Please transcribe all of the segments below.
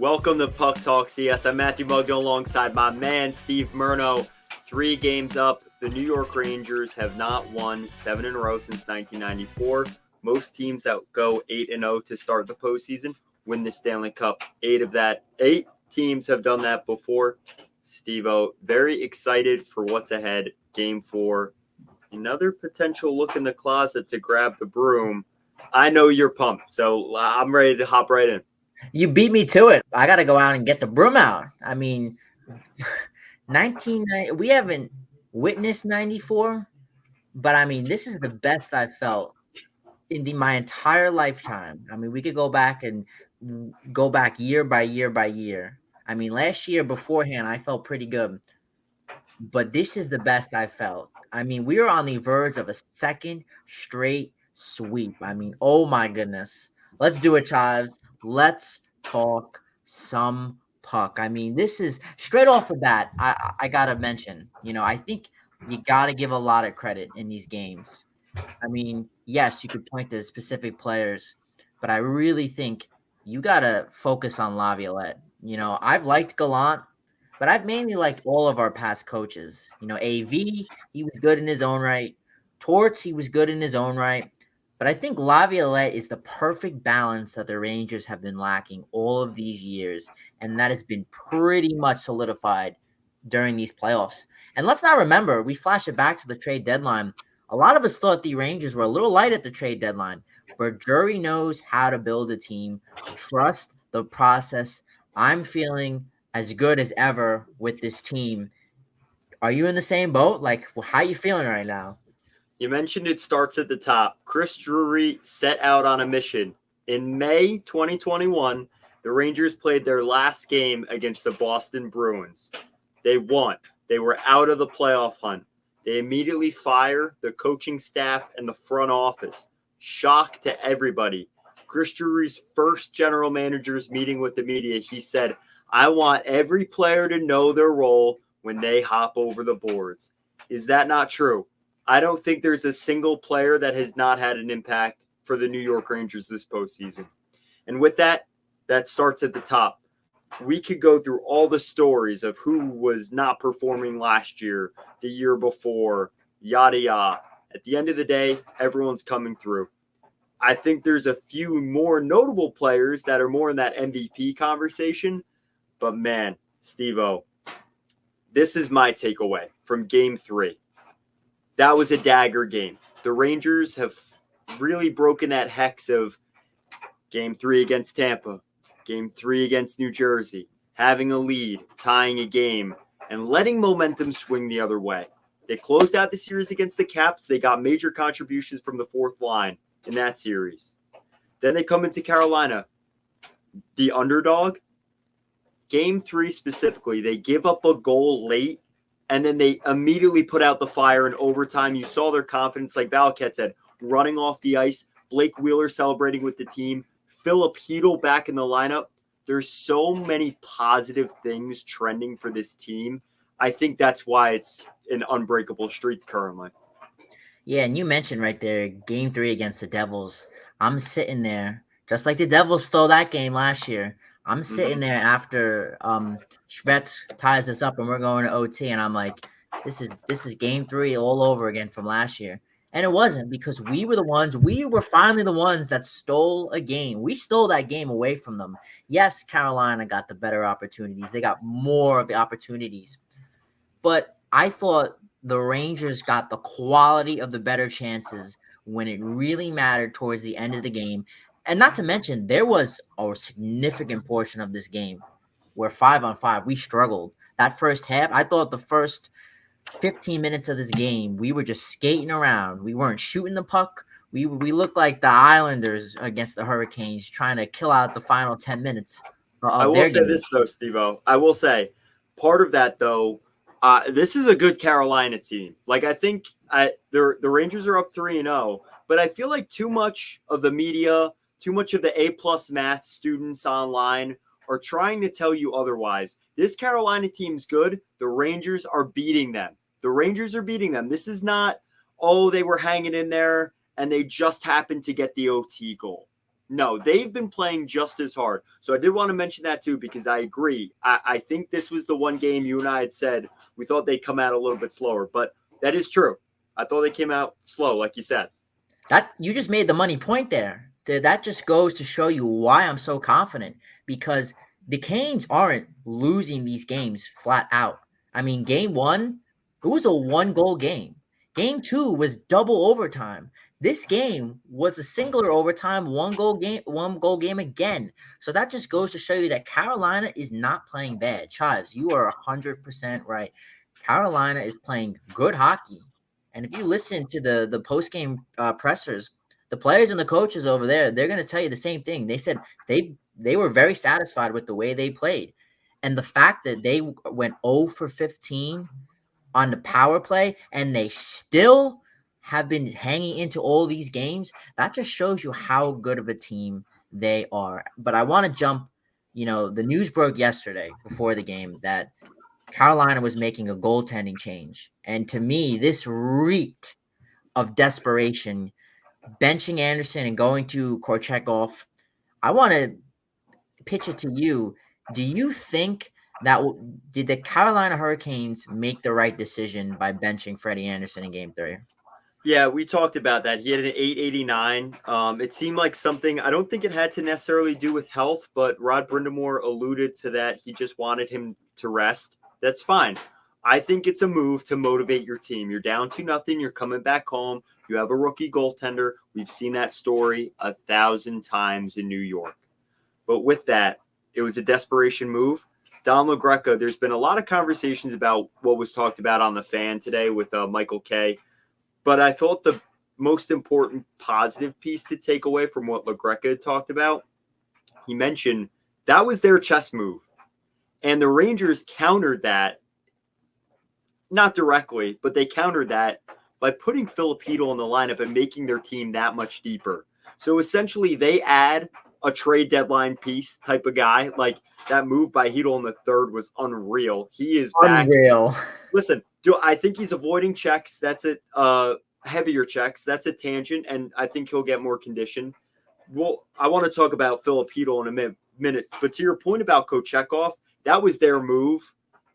Welcome to Puck Talk CS. I'm Matthew Mugno alongside my man Steve Murno. 3 games up. The New York Rangers have not won 7 in a row since 1994. Most teams that go 8-0 to start the postseason win the Stanley Cup. 8 teams have done that before. Steve-O, very excited for what's ahead. Game 4. Another potential look in the closet to grab the broom. I know you're pumped, so I'm ready to hop right in. You beat me to it. I got to go out and get the broom out. I mean, 1990, we haven't witnessed 94, but I mean, this is the best I've felt in my entire lifetime. I mean, we could go back year by year by year. I mean, last year beforehand, I felt pretty good, but this is the best I felt. I mean, we are on the verge of a second straight sweep. I mean, oh my goodness. Let's do it, Chives. Let's talk some puck. I mean, this is straight off the bat. I gotta mention, I think you gotta give a lot of credit in these games. I mean, yes, you could point to specific players, but I really think you gotta focus on Laviolette. I've liked Gallant, but I've mainly liked all of our past coaches. AV, he was good in his own right. Torts, he was good in his own right. But I think Laviolette is the perfect balance that the Rangers have been lacking all of these years, and that has been pretty much solidified during these playoffs. And let's not remember, we flash it back to the trade deadline. A lot of us thought the Rangers were a little light at the trade deadline, but Drury knows how to build a team. Trust the process. I'm feeling as good as ever with this team. Are you in the same boat? Like, how are you feeling right now? You mentioned it starts at the top. Chris Drury set out on a mission. In May 2021, the Rangers played their last game against the Boston Bruins. They won. They were out of the playoff hunt. They immediately fire the coaching staff and the front office. Shock to everybody. Chris Drury's first general manager's meeting with the media, he said, I want every player to know their role when they hop over the boards. Is that not true? I don't think there's a single player that has not had an impact for the New York Rangers this postseason. And with that, that starts at the top. We could go through all the stories of who was not performing last year, the year before, yada yada. At the end of the day, everyone's coming through. I think there's a few more notable players that are more in that MVP conversation. But man, Steve-O, this is my takeaway from Game 3. That was a dagger game. The Rangers have really broken that hex of Game 3 against Tampa, Game 3 against New Jersey, having a lead, tying a game, and letting momentum swing the other way. They closed out the series against the Caps. They got major contributions from the fourth line in that series. Then they come into Carolina, the underdog. Game 3 specifically, they give up a goal late, and then they immediately put out the fire in overtime. You saw their confidence, like Valquette said, running off the ice. Blake Wheeler celebrating with the team. Philip Chytil back in the lineup. There's so many positive things trending for this team. I think that's why it's an unbreakable streak currently. Yeah, and you mentioned right there, Game 3 against the Devils. I'm sitting there, just like the Devils stole that game last year. I'm sitting there after Schvetz ties us up and we're going to OT, and I'm like, this is Game 3 all over again from last year. And it wasn't, because we were finally the ones that stole a game. We stole that game away from them. Yes, Carolina got the better opportunities. They got more of the opportunities. But I thought the Rangers got the quality of the better chances when it really mattered towards the end of the game. And not to mention, there was a significant portion of this game where 5-on-5, we struggled. That first half, I thought the first 15 minutes of this game, we were just skating around. We weren't shooting the puck. We looked like the Islanders against the Hurricanes trying to kill out the final 10 minutes of their game. I will say this, though, Steve-O. I will say, part of that, though, this is a good Carolina team. Like, I think the Rangers are up 3-0, but I feel like too much of the media, too much of the A-plus math students online are trying to tell you otherwise. This Carolina team's good. The Rangers are beating them. This is not, they were hanging in there and they just happened to get the OT goal. No, they've been playing just as hard. So I did want to mention that too, because I agree. I think this was the one game you and I had said we thought they'd come out a little bit slower, but that is true. I thought they came out slow, like you said. That you just made the money point there. That just goes to show you why I'm so confident, because the Canes aren't losing these games flat out. I mean, game one, it was a one goal game. Game two was double overtime. This game was a singular overtime, one goal game again. So that just goes to show you that Carolina is not playing bad. Chives, you are 100% right. Carolina is playing good hockey. And if you listen to the post game pressers, the players and the coaches over there, they're going to tell you the same thing. They said they were very satisfied with the way they played, and the fact that they went 0 for 15 on the power play, and they still have been hanging into all these games. That just shows you how good of a team they are. But I want to jump. The news broke yesterday before the game that Carolina was making a goaltending change. And to me, this reeked of desperation, benching Anderson and going to Korchekov. I want to pitch it to you. Do you think did the Carolina Hurricanes make the right decision by benching Freddie Anderson in game 3? Yeah, we talked about that. He had an 889. It seemed like something, I don't think it had to necessarily do with health, but Rod Brindamore alluded to that. He just wanted him to rest. That's fine. I think it's a move to motivate your team. You're down 2-0. You're coming back home. You have a rookie goaltender. We've seen that story 1,000 times in New York. But with that, it was a desperation move. Don LaGreca, there's been a lot of conversations about what was talked about on The Fan today with Michael Kay. But I thought the most important positive piece to take away from what LaGreca had talked about, he mentioned that was their chess move. And the Rangers countered that, not directly, but they countered that by putting Filipino in the lineup and making their team that much deeper. So essentially they add a trade deadline piece type of guy. Like that move by Chytil in the third was unreal. He is back. Unreal. Listen, I think he's avoiding checks. That's it. Heavier checks. That's a tangent, and I think he'll get more condition. Well, I want to talk about Filipino in a minute, but to your point about Kochekov, that was their move,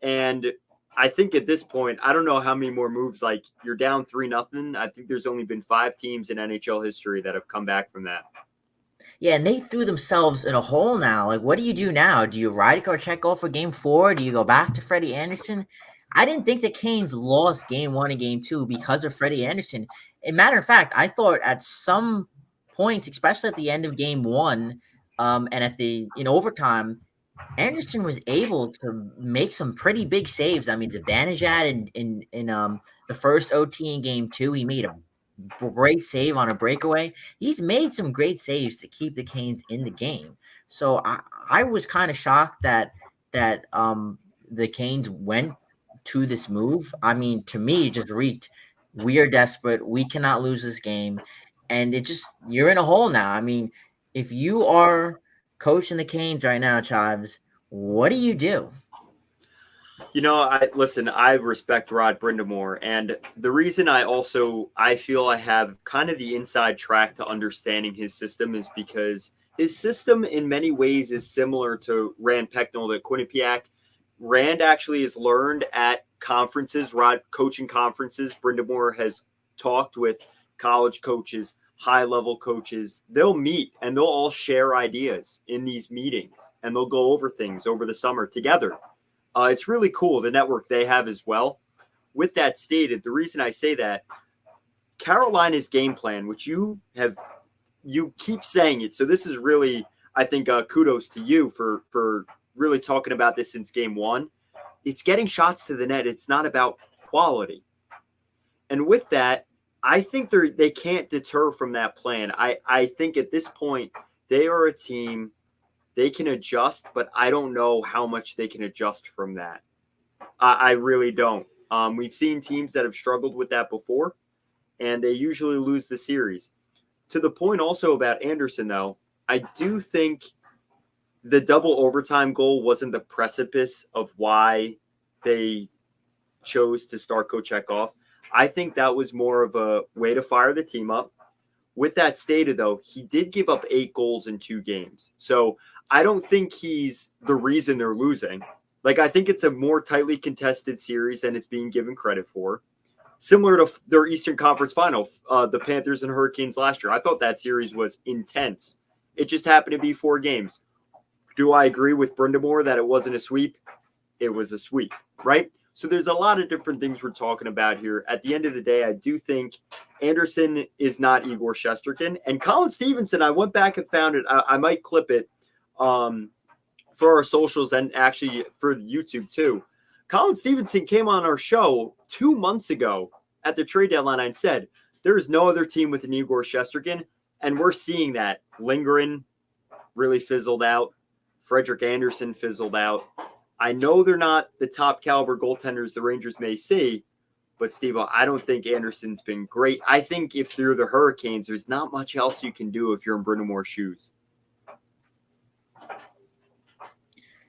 and I think at this point, I don't know how many more moves. Like you're down 3-0. I think there's only been 5 teams in NHL history that have come back from that. Yeah, and they threw themselves in a hole now. Like, what do you do now? Do you ride Korchekov for game 4? Do you go back to Freddie Anderson? I didn't think the Canes lost game 1 and game 2 because of Freddie Anderson. As a matter of fact, I thought at some points, especially at the end of game 1, and in overtime, Anderson was able to make some pretty big saves. I mean, Zibanejad in the first OT in game 2, he made a great save on a breakaway. He's made some great saves to keep the Canes in the game. So I was kind of shocked that the Canes went to this move. I mean, to me, it just reeked. We are desperate. We cannot lose this game, and you're in a hole now. I mean, if you are coaching the Canes right now, Chives, what do you do? I respect Rod Brindamore, and the reason I feel I have kind of the inside track to understanding his system is because his system in many ways is similar to Rand Pecknold at Quinnipiac. Rand actually has learned at conferences, Rod coaching conferences. Brindamore has talked with college coaches, high-level coaches. They'll meet and they'll all share ideas in these meetings, and they'll go over things over the summer together. It's really cool, the network they have as well. With that stated, the reason I say that, Carolina's game plan, which you keep saying it, so this is really, I think, kudos to you for really talking about this since game 1. It's getting shots to the net. It's not about quality. And with that, I think they can't deter from that plan. I think at this point, they are a team. They can adjust, but I don't know how much they can adjust from that. I really don't. We've seen teams that have struggled with that before, and they usually lose the series. To the point also about Anderson, though, I do think the double overtime goal wasn't the precipice of why they chose to start Kochekov. I think that was more of a way to fire the team up. With that stated, though, he did give up 8 goals in 2 games. So I don't think he's the reason they're losing. Like, I think it's a more tightly contested series than it's being given credit for. Similar to their Eastern Conference final, the Panthers and Hurricanes last year. I thought that series was intense. It just happened to be 4 games. Do I agree with Brindamore that it wasn't a sweep? It was a sweep, right? So there's a lot of different things we're talking about here. At the end of the day, I do think Anderson is not Igor Shesterkin. And Colin Stevenson, I went back and found it. I might clip it for our socials and actually for YouTube too. Colin Stevenson came on our show 2 months ago at the trade deadline and said, there is no other team with an Igor Shesterkin. And we're seeing that. Lindgren really fizzled out. Frederick Anderson fizzled out. I know they're not the top caliber goaltenders the Rangers may see, but Steve, I don't think Anderson's been great. I think if you're the Hurricanes, there's not much else you can do if you're in Brind'Amour's shoes.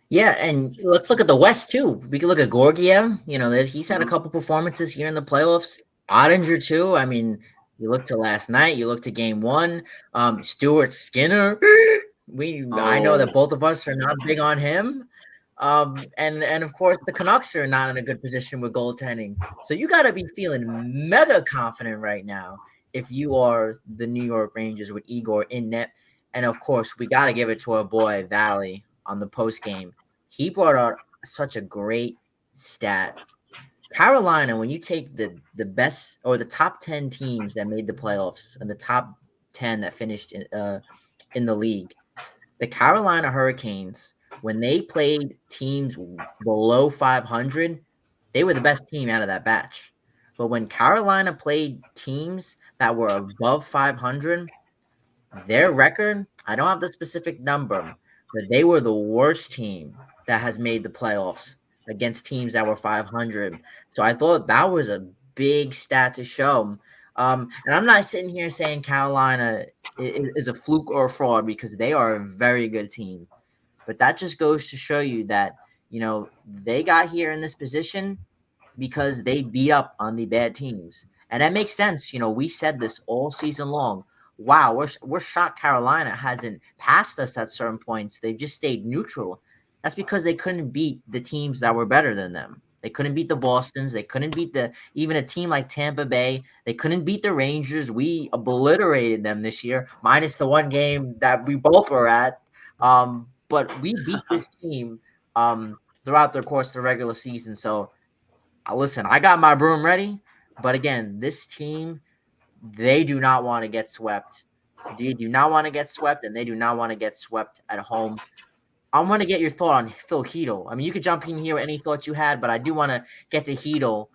Yeah, and let's look at the West too. We can look at Gorgiev. You know, he's had a couple performances here in the playoffs. Ottinger too. I mean, you look to last night. You look to Game 1. Stuart Skinner. I know that both of us are not big on him. And of course the Canucks are not in a good position with goaltending. So you got to be feeling mega confident right now if you are the New York Rangers with Igor in net. And of course, we got to give it to our boy Valley on the post game. He brought out such a great stat. Carolina, when you take the best or the top 10 teams that made the playoffs and the top 10 that finished in the league, the Carolina Hurricanes, when they played teams below 500, they were the best team out of that batch. But when Carolina played teams that were above 500, their record, I don't have the specific number, but they were the worst team that has made the playoffs against teams that were 500. So I thought that was a big stat to show. And I'm not sitting here saying Carolina is a fluke or a fraud because they are a very good team. But that just goes to show you that, you know, they got here in this position because they beat up on the bad teams. And that makes sense. You know, we said this all season long. Wow, we're shocked Carolina hasn't passed us at certain points. They've just stayed neutral. That's because they couldn't beat the teams that were better than them. They couldn't beat the Bostons. They couldn't beat even a team like Tampa Bay. They couldn't beat the Rangers. We obliterated them this year, minus the one game that we both were at. But we beat this team throughout the course of the regular season. So, listen, I got my broom ready. But again, this team, they do not want to get swept. They do not want to get swept, and they do not want to get swept at home. I want to get your thought on Phil Chytil. I mean, you could jump in here with any thoughts you had, but I do want to get to Chytil.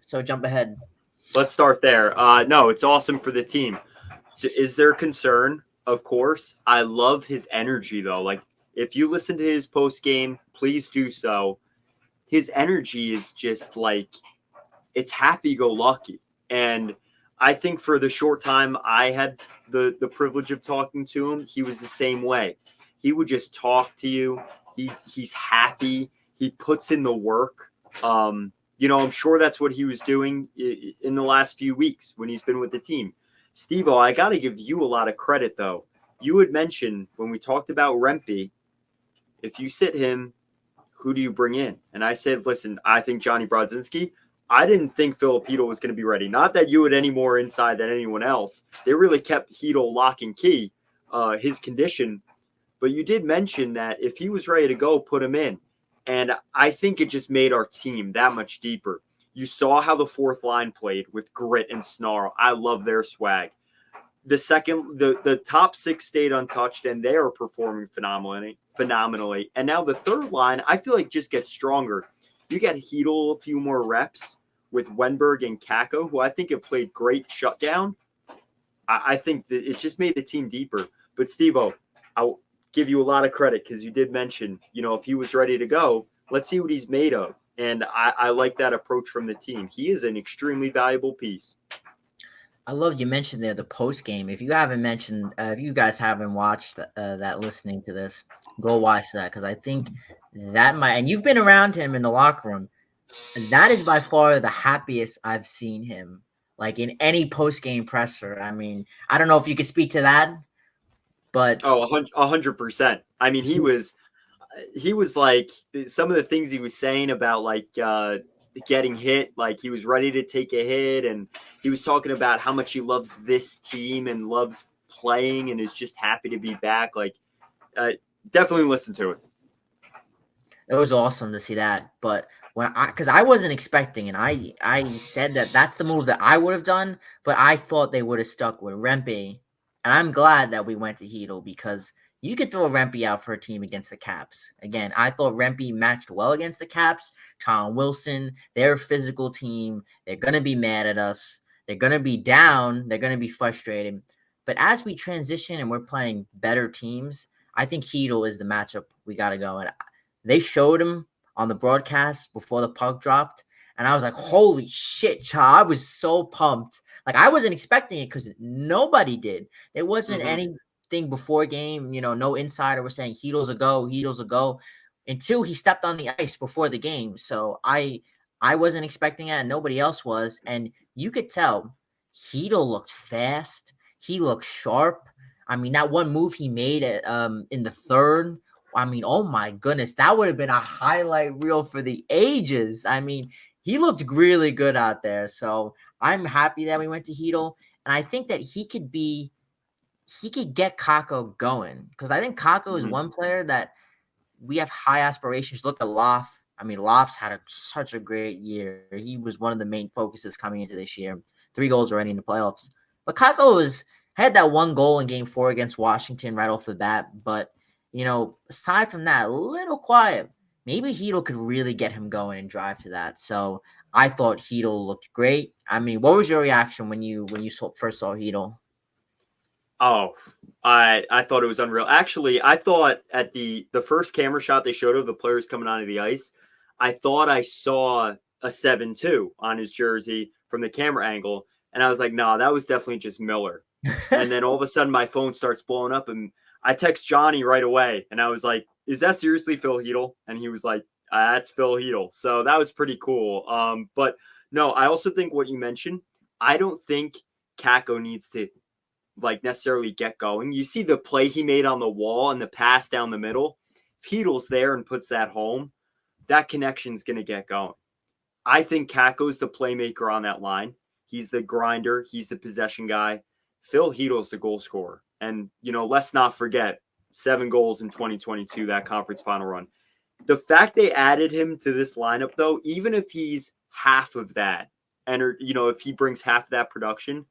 So jump ahead. Let's start there. No, it's awesome for the team. Is there concern? Of course. I love his energy, though. Like, if you listen to his post game, please do so. His energy is just like, it's happy-go-lucky. And I think for the short time I had the privilege of talking to him, he was the same way. He would just talk to you. He's happy. He puts in the work. You know, I'm sure that's what he was doing in the last few weeks when he's been with the team. Steve-O, I got to give you a lot of credit, though. You had mentioned when we talked about Rempe, if you sit him, who do you bring in? And I said, listen, I think Johnny Brodzinski. I didn't think Filipino was going to be ready. Not that you had any more inside than anyone else. They really kept Chytil lock and key, his condition. But you did mention that if he was ready to go, put him in. And I think it just made our team that much deeper. You saw how the fourth line played with grit and snarl. I love their swag. The top 6 stayed untouched, and they are performing phenomenally. And now the third line, I feel like just gets stronger. You get Chytil a few more reps with Wenberg and Kakko, who I think have played great shutdown. I think that it just made the team deeper. But Steve-O, I'll give you a lot of credit because you did mention, you know, if he was ready to go, let's see what he's made of. And I like that approach from the team. He is an extremely valuable piece. I love you mentioned there the post game. If you haven't mentioned, if you guys haven't watched that, listening to this, go watch that because I think that might. And you've been around him in the locker room. That is by far the happiest I've seen him like in any post game presser. I mean, I don't know if you could speak to that, but Oh, 100%. I mean, he, he was like some of the things he was saying about like getting hit, like he was ready to take a hit, and he was talking about how much he loves this team and loves playing and is just happy to be back. Like, uh, definitely listen to it. it was awesome to see that. But because I wasn't expecting it, I said that that's the move that I would have done, but I thought they would have stuck with Rempe, and I'm glad that we went to Chytil because you could throw Rempe out for a team against the Caps. Again, I thought Rempe matched well against the Caps. Tom Wilson, they're a physical team. They're gonna be mad at us. They're gonna be down. They're gonna be frustrated. But as we transition and we're playing better teams, I think Chytil is the matchup we got to go. And they showed him on the broadcast before the puck dropped, and I was like, "Holy shit, child!" I was so pumped. Like I wasn't expecting it because nobody did. There wasn't Mm-hmm. anything before game. No insider was saying Heedle's a go, Heedle's a go, until he stepped on the ice before the game. So I wasn't expecting it, and nobody else was. And you could tell Heedle looked fast. He looked sharp. I mean, that one move he made in the third, I mean, oh my goodness, that would have been a highlight reel for the ages. I mean, he looked really good out there. So I'm happy that we went to Heedle. And I think that he could get Kako going. Because I think Kako is Mm-hmm. one player that we have high aspirations. Look at Loft. I mean, Loft's had such a great year. He was one of the main focuses coming into this year. 3 goals already in the playoffs. But Kako had that 1 goal in Game 4 against Washington right off the bat. But aside from that, a little quiet. Maybe Heedle could really get him going and drive to that. So I thought Heedle looked great. I mean, what was your reaction when you first saw Heedle? Oh, I thought it was unreal. Actually, I thought at the first camera shot they showed of the players coming onto the ice, I thought I saw a 7-2 on his jersey from the camera angle, and I was like, nah, that was definitely just Miller. And then all of a sudden my phone starts blowing up, and I text Johnny right away, and I was like, is that seriously Phil Heedle? And he was like, that's Phil Heedle. So that was pretty cool. But no, I also think what you mentioned, I don't think Kako needs to like necessarily get going. You see the play he made on the wall and the pass down the middle. If Heedle's there and puts that home, that connection's going to get going. I think Kako's the playmaker on that line. He's the grinder. He's the possession guy. Phil Heedle's the goal scorer. And, let's not forget 7 goals in 2022, that conference final run. The fact they added him to this lineup, though, even if he's half of that, and, if he brings half of that production,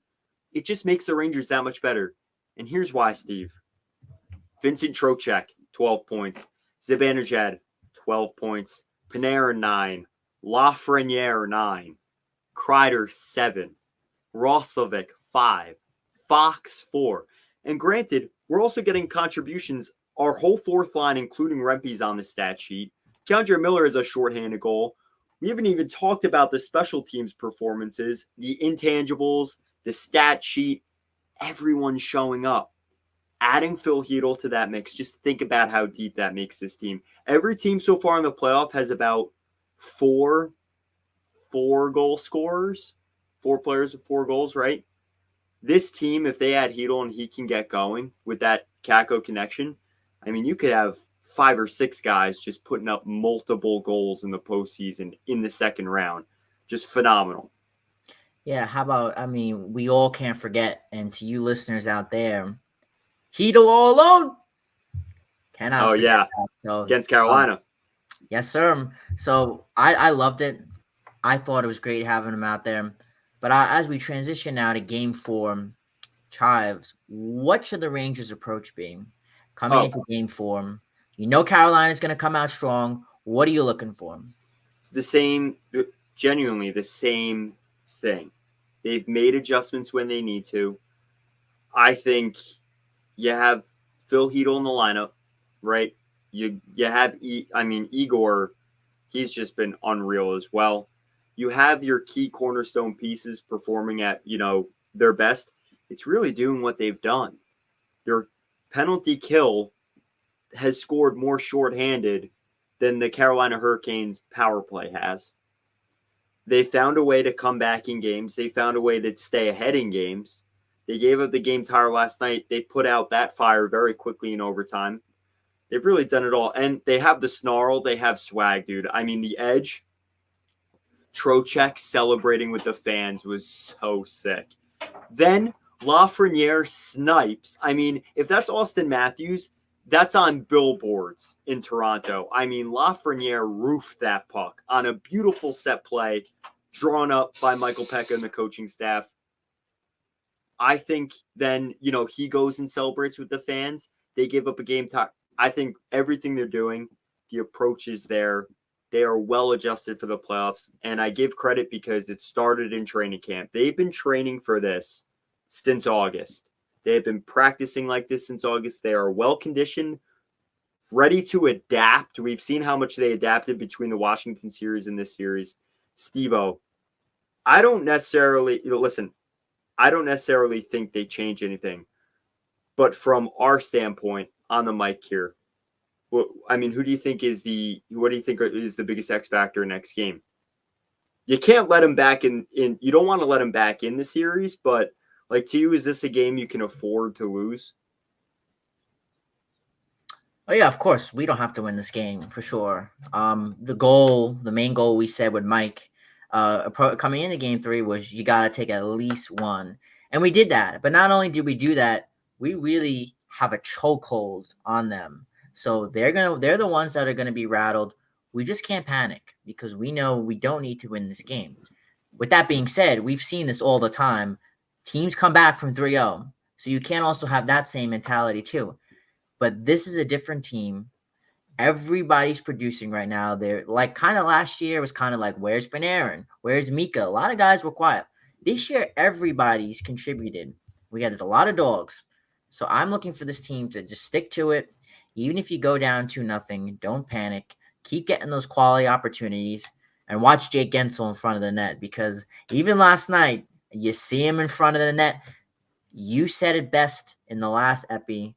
it just makes the Rangers that much better. And here's why, Steve. Vincent Trocheck, 12 points. Zibanejad, 12 points. Panarin, 9. Lafreniere, 9. Kreider, 7. Roslovic, 5. Fox, 4. And granted, we're also getting contributions. Our whole fourth line, including Rempe's on the stat sheet. Keandre Miller is a shorthanded goal. We haven't even talked about the special teams performances, the intangibles, the stat sheet, everyone's showing up. Adding Phil Heedle to that mix, just think about how deep that makes this team. Every team so far in the playoff has about four goal scorers, 4 players with 4 goals, right? This team, if they add Heedle and he can get going with that Kako connection, I mean, you could have 5 or 6 guys just putting up multiple goals in the postseason in the second round. Just phenomenal. Yeah, how about, I mean, we all can't forget, and to you listeners out there, Heedle all alone. Cannot Oh, forget yeah. that. So, Against Carolina. yes, sir. So I loved it. I thought it was great having him out there. But as we transition now to Game 4, Chives, what should the Rangers' approach be coming Oh, into Game 4? You know Carolina's going to come out strong. What are you looking for? the same, genuinely the same thing. They've made adjustments when they need to. I think you have Phil Heedle in the lineup, right? You have Igor, he's just been unreal as well. You have your key cornerstone pieces performing at their best. It's really doing what they've done. Their penalty kill has scored more shorthanded than the Carolina Hurricanes power play has. They found a way to come back in games. They found a way to stay ahead in games. They gave up the game tire last night. They put out that fire very quickly in overtime. They've really done it all. And they have the snarl. They have swag, dude. I mean, the edge, Trocheck celebrating with the fans was so sick. Then Lafreniere snipes. I mean, if that's Austin Matthews, that's on billboards in Toronto. I mean, Lafreniere roofed that puck on a beautiful set play drawn up by Michael Pekka and the coaching staff. I think then, he goes and celebrates with the fans. They give up a game time. I think everything they're doing, the approach is there. They are well adjusted for the playoffs. And I give credit because it started in training camp. They've been training for this since August. They have been practicing like this since August. They are well conditioned, ready to adapt. We've seen how much they adapted between the Washington series and this series. Steve-O, I don't necessarily think they change anything. But from our standpoint on the mic here, who do you think is the biggest X factor next game? You can't let him back in. You don't want to let him back in the series, but to you, is this a game you can afford to lose? Oh yeah, of course. We don't have to win this game for sure. The main goal we said with Mike, coming into game 3 was you got to take at least one, and we did that. But not only did we do that, we really have a chokehold on them. So they're the ones that are gonna be rattled. We just can't panic because we know we don't need to win this game. With that being said, we've seen this all the time. Teams come back from 3-0, so you can't also have that same mentality too. But this is a different team. Everybody's producing right now. They're kind of last year was kind of like, where's Panarin? Where's Mika? A lot of guys were quiet. This year, everybody's contributed. There's a lot of dogs. So I'm looking for this team to just stick to it. Even if you go down 2-0, don't panic. Keep getting those quality opportunities and watch Jake Gensel in front of the net because even last night, you see him in front of the net. You said it best in the last epi.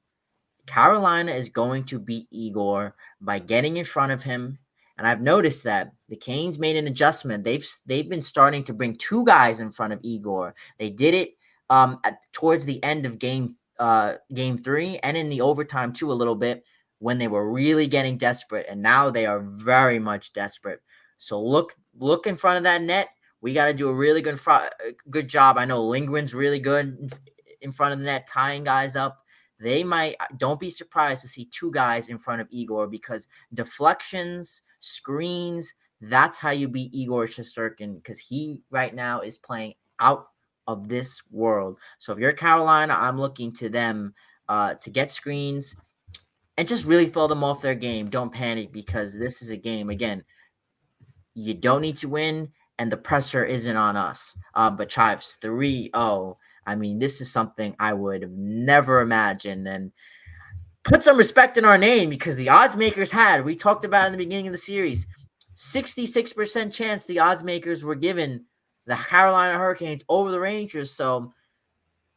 Carolina is going to beat Igor by getting in front of him. And I've noticed that the Canes made an adjustment. They've been starting to bring 2 guys in front of Igor. They did it towards the end of game 3 and in the overtime too a little bit when they were really getting desperate. And now they are very much desperate. So look in front of that net. We got to do a really good job. I know Lindgren's really good in front of the net, tying guys up. Don't be surprised to see 2 guys in front of Igor because deflections, screens, that's how you beat Igor Shesterkin because he right now is playing out of this world. So if you're Carolina, I'm looking to them to get screens and just really throw them off their game. Don't panic because this is a game. Again, you don't need to win and the pressure isn't on us. But Chives 3-0. I mean, this is something I would have never imagined. And put some respect in our name because the odds makers we talked about in the beginning of the series, 66% chance the odds makers were given the Carolina Hurricanes over the Rangers. So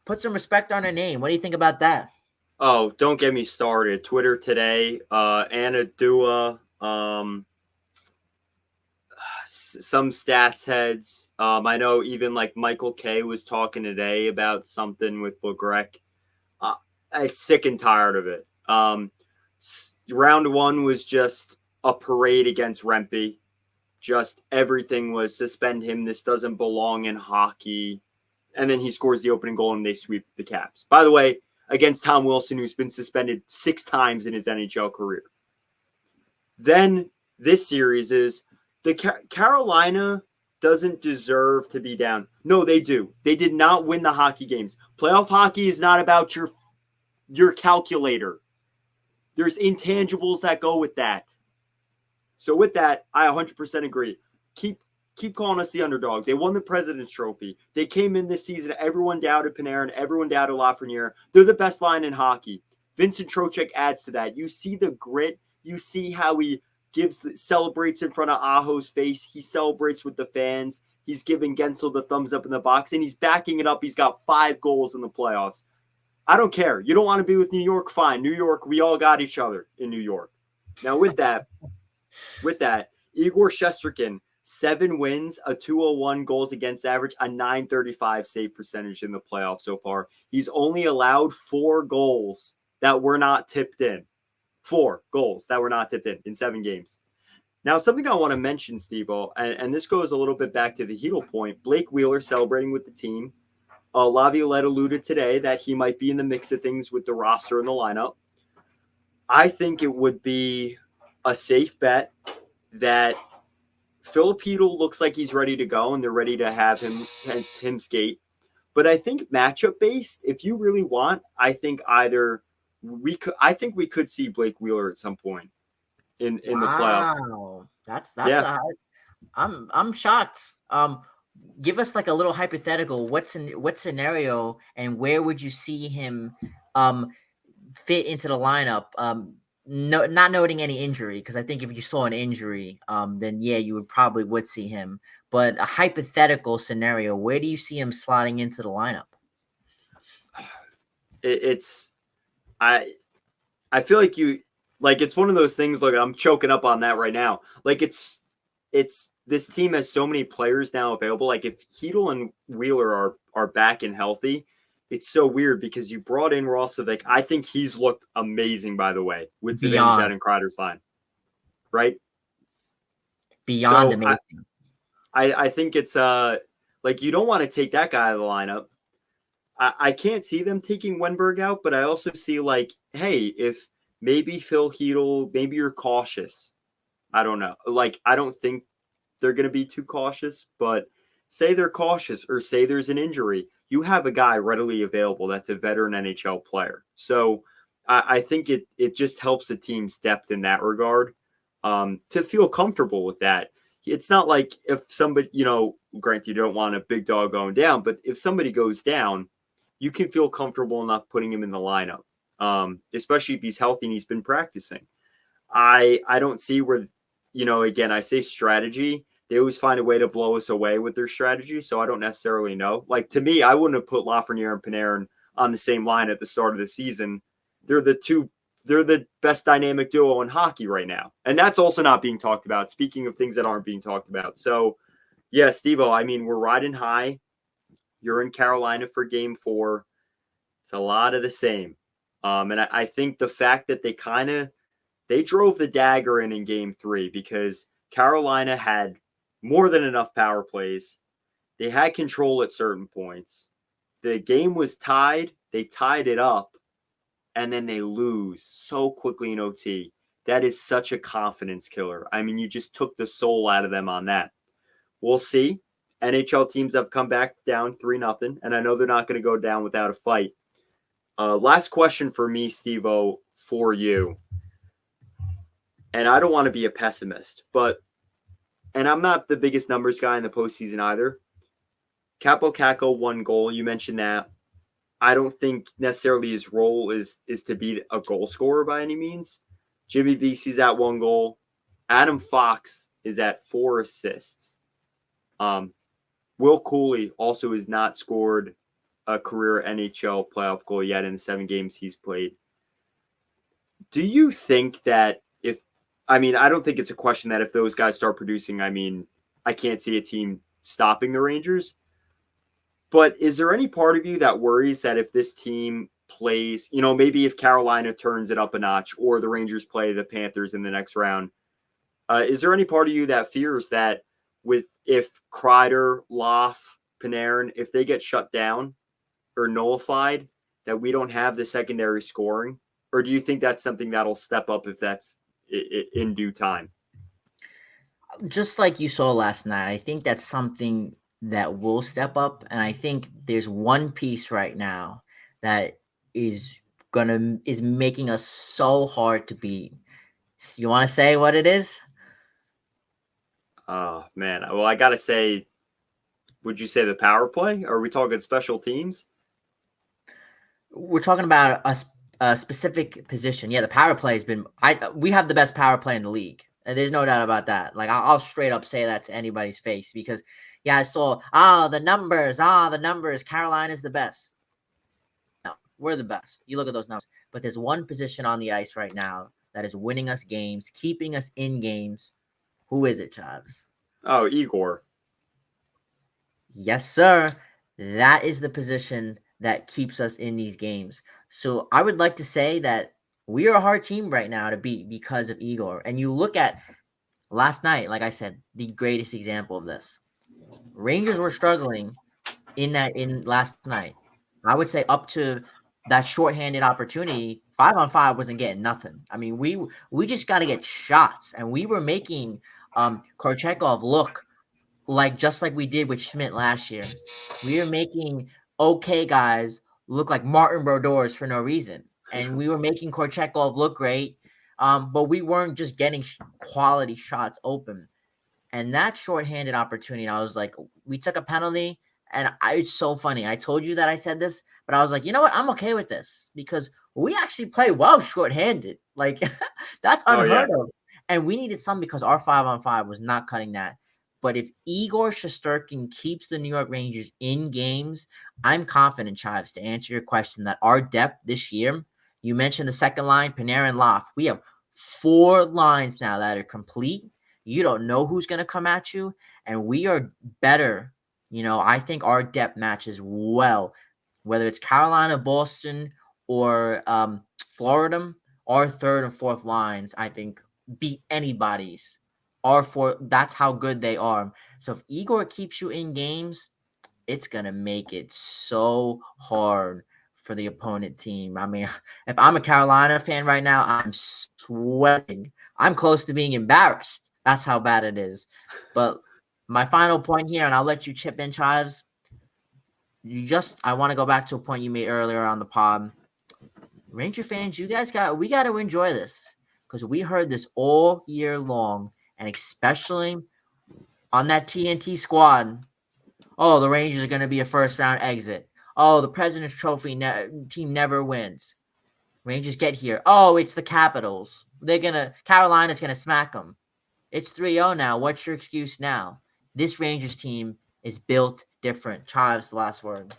put some respect on our name. What do you think about that? Oh, don't get me started. Twitter today, Anna Dua, some stats heads. I know even Michael K was talking today about something with LeGrec. I'm sick and tired of it. Round 1 was just a parade against Rempe. Just everything was suspend him. This doesn't belong in hockey. And then he scores the opening goal and they sweep the Caps. By the way, against Tom Wilson, who's been suspended 6 times in his NHL career. Then this series is Carolina doesn't deserve to be down. No, they do. They did not win the hockey games. Playoff hockey is not about your calculator. There's intangibles that go with that. So with that, I 100% agree. Keep calling us the underdog. They won the President's Trophy. They came in this season. Everyone doubted Panarin. Everyone doubted Lafreniere. They're the best line in hockey. Vincent Trocheck adds to that. You see the grit. You see how he celebrates in front of Aho's face. He celebrates with the fans. He's giving Gensel the thumbs up in the box, and he's backing it up. He's got 5 goals in the playoffs. I don't care. You don't want to be with New York? Fine. New York, we all got each other in New York. Now with that, Igor Shesterkin, 7 wins, a 201 goals against average, a 935 save percentage in the playoffs so far. He's only allowed 4 goals that were not tipped in. 4 goals that were not tipped in 7 games. Now, something I want to mention, Steve-O, and this goes a little bit back to the Chytil point. Blake Wheeler celebrating with the team. Laviolette alluded today that he might be in the mix of things with the roster and the lineup. I think it would be a safe bet that Filip Chytil looks like he's ready to go and they're ready to have him skate. But I think matchup based, if you really want, I think we could see Blake Wheeler at some point in the playoffs. Wow, that's Yeah. I'm shocked. Give us like a little hypothetical. What scenario and where would you see him fit into the lineup? No, not noting any injury, because I think if you saw an injury, then yeah, you would see him. But a hypothetical scenario, where do you see him slotting into the lineup? I feel like it's one of those things. Like, I'm choking up on that right now. Like, it's this team has so many players now available. Like, if Chytil and Wheeler are back and healthy, it's so weird because you brought in Roslovic. I think he's looked amazing, by the way, with Zibanejad and Kreider's line, right? Beyond So amazing. I think it's like, you don't want to take that guy out of the lineup. I can't see them taking Wenberg out, but I also see, like, hey, if maybe Phil Chytil, maybe you're cautious. I don't know. Like, I don't think they're going to be too cautious, but say they're cautious or say there's an injury, you have a guy readily available that's a veteran NHL player. So I think it just helps the team's depth in that regard, to feel comfortable with that. It's not like if somebody, granted, you don't want a big dog going down, but if somebody goes down, you can feel comfortable enough putting him in the lineup, especially if he's healthy and he's been practicing. I don't see where, again, I say strategy. They always find a way to blow us away with their strategy, so I don't necessarily know. Like, to me, I wouldn't have put Lafreniere and Panarin on the same line at the start of the season. They're the best dynamic duo in hockey right now. And that's also not being talked about, speaking of things that aren't being talked about. So, yeah, Steve-O, I mean, we're riding high. You're in Carolina for game 4. It's a lot of the same. And I think the fact that they drove the dagger in game 3 because Carolina had more than enough power plays. They had control at certain points. The game was tied. They tied it up, and then they lose so quickly in OT. That is such a confidence killer. I mean, you just took the soul out of them on that. We'll see. NHL teams have come back down 3-0, and I know they're not going to go down without a fight. Last question for me, Steve-O, for you. And I don't want to be a pessimist, and I'm not the biggest numbers guy in the postseason either. Capo Caco, 1 goal. You mentioned that. I don't think necessarily his role is to be a goal scorer by any means. Jimmy Vesey's at 1 goal. Adam Fox is at 4 assists. Will Cooley also has not scored a career NHL playoff goal yet in the 7 games he's played. Do you think that I don't think it's a question that if those guys start producing, I can't see a team stopping the Rangers. But is there any part of you that worries that if this team plays, maybe if Carolina turns it up a notch or the Rangers play the Panthers in the next round, is there any part of you that fears that if Kreider, Loff, Panarin, if they get shut down or nullified, that we don't have the secondary scoring? Or do you think that's something that'll step up if that's in due time? Just like you saw last night, I think that's something that will step up. And I think there's one piece right now that is making us so hard to beat. You want to say what it is? Oh, man. Well, I got to say, would you say the power play? Are we talking special teams? We're talking about a specific position. Yeah, the power play has been. We have the best power play in the league, and there's no doubt about that. Like, I'll straight up say that to anybody's face because, yeah, I saw the numbers. Carolina's the best. No, we're the best. You look at those numbers, but there's one position on the ice right now that is winning us games, keeping us in games. Who is it, Chives? Oh, Igor. Yes, sir. That is the position that keeps us in these games. So I would like to say that we are a hard team right now to beat because of Igor. And you look at last night, like I said, the greatest example of this. Rangers were struggling in last night. I would say up to that shorthanded opportunity, 5-on-5 wasn't getting nothing. I mean, we just got to get shots, and we were making Korchekov look like just like we did with Schmidt last year. We were making okay guys look like Martin Brodeurs for no reason, and we were making Korchekov look great, but we weren't just getting quality shots open. And that shorthanded opportunity, I was like, we took a penalty, and it's so funny. I told you that I said this, but I was like, you know what? I'm okay with this because we actually play well shorthanded. Like that's Oh yeah. unheard of. And we needed some because our 5-on-5 was not cutting that. But if Igor Shesterkin keeps the New York Rangers in games, I'm confident, Chives, to answer your question, that our depth this year, you mentioned the second line, Panarin, Loft. We have 4 lines now that are complete. You don't know who's going to come at you, and we are better. I think our depth matches well, whether it's Carolina, Boston, or Florida. Our third and fourth lines, I think, beat anybody's. Our four, that's how good they are. So if Igor keeps you in games, it's gonna make it so hard for the opponent team. I mean, if I'm a Carolina fan right now, I'm sweating. I'm close to being embarrassed. That's how bad it is. But my final point here, and I'll let you chip in, Chives. I want to go back to a point you made earlier on the pod. Ranger fans, we got to enjoy this because we heard this all year long, and especially on that TNT squad. Oh, the Rangers are going to be a first round exit. Oh, the President's Trophy team never wins. Rangers get here. Oh, it's the Capitals. Carolina's going to smack them. It's 3-0 now. What's your excuse now? This Rangers team is built different. Chives, the last word.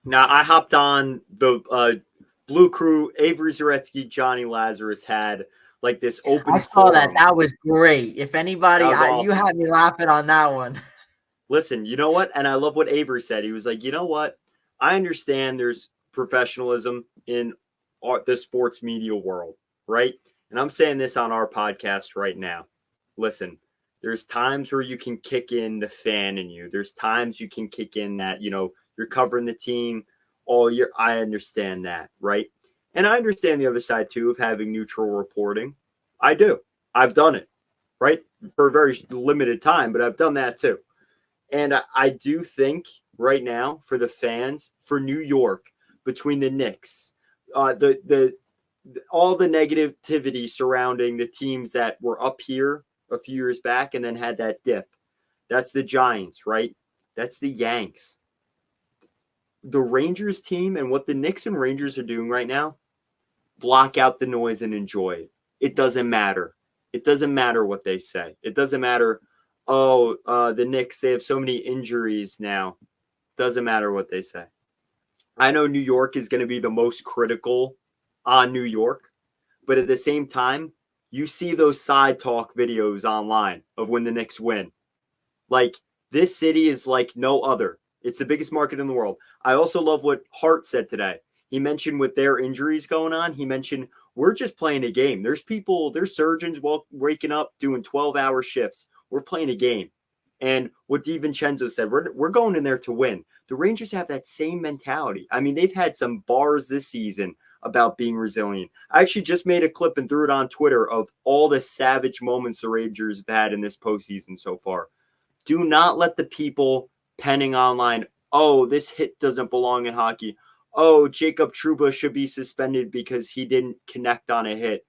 Now I hopped on the Blue Crew. Avery Zaretsky, Johnny Lazarus had like this I open saw that. forum. That was great. If That anybody, was you awesome. had me laughing on that one. Listen, you know what? And I love what Avery said. He was like, you know what? I understand there's professionalism in the sports media world, right? And I'm saying this on our podcast right now. Listen, there's times where you can kick in the fan in you. There's times you can kick in that, you're covering the team all year. I understand that, right? And I understand the other side too of having neutral reporting. I do. I've done it, right? For a very limited time, but I've done that too. And I do think right now for the fans, for New York, between the Knicks, the all the negativity surrounding the teams that were up here a few years back and then had that dip. That's the Giants, right? That's the Yanks. The Rangers team and what the Knicks and Rangers are doing right now, block out the noise and enjoy it. It doesn't matter. It doesn't matter what they say. It doesn't matter. Oh, the Knicks, they have so many injuries now. Doesn't matter what they say. I know New York is going to be the most critical on New York, but at the same time, you see those side talk videos online of when the Knicks win. Like, this city is like no other. It's the biggest market in the world. I also love what Hart said today. He mentioned with their injuries going on, he mentioned we're just playing a game. There's surgeons waking up doing 12-hour shifts. We're playing a game. And what DiVincenzo said, we're going in there to win. The Rangers have that same mentality. I mean, they've had some bars this season about being resilient. I actually just made a clip and threw it on Twitter of all the savage moments the Rangers have had in this postseason so far. Do not let the people penning online, oh, this hit doesn't belong in hockey. Oh, Jacob Trouba should be suspended because he didn't connect on a hit.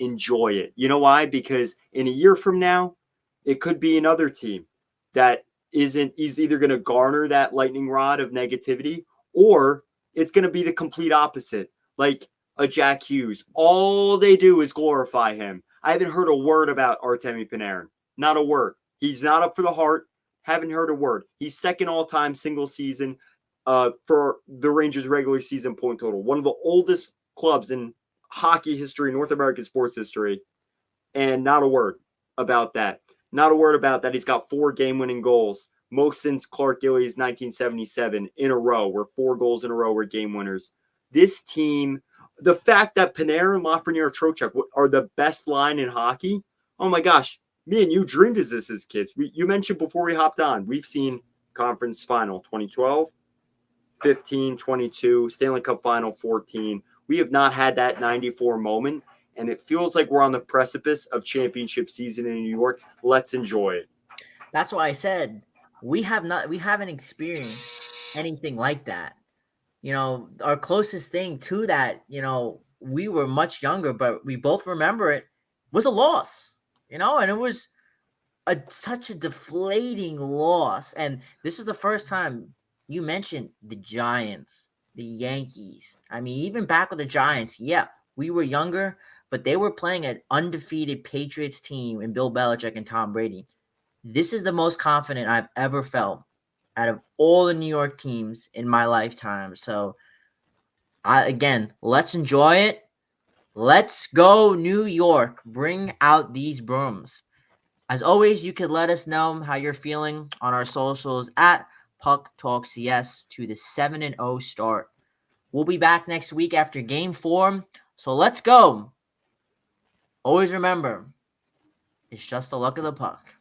Enjoy it. You know why? Because in a year from now, it could be another team that is either going to garner that lightning rod of negativity or it's going to be the complete opposite. Like a Jack Hughes. All they do is glorify him. I haven't heard a word about Artemi Panarin. Not a word. He's not up for the Hart. Haven't heard a word. He's second all-time single season for the Rangers regular season point total. One of the oldest clubs in hockey history, North American sports history, and not a word about that. Not a word about that. He's got 4 game-winning goals, most since Clark Gillies 1977 in a row, where 4 goals in a row were game winners. This team, the fact that Panarin, Lafreniere, Trocheck are the best line in hockey, oh my gosh, me and you dreamed of this as kids. You mentioned before we hopped on, we've seen conference final 2012, 15, 22, Stanley Cup final 14. We have not had that 94 moment, and it feels like we're on the precipice of championship season in New York. Let's enjoy it. That's why I said we haven't experienced anything like that. Our closest thing to that, we were much younger, but we both remember it, was a loss, and it was such a deflating loss. And this is the first time you mentioned the Giants, the Yankees. I mean, even back with the Giants, yeah, we were younger, but they were playing an undefeated Patriots team in Bill Belichick and Tom Brady. This is the most confident I've ever felt out of all the New York teams in my lifetime. So, again, let's enjoy it. Let's go, New York. Bring out these brooms. As always, you could let us know how you're feeling on our socials at Puck Talk CS to the 7-0 start. We'll be back next week after Game 4. So let's go. Always remember, it's just the luck of the puck.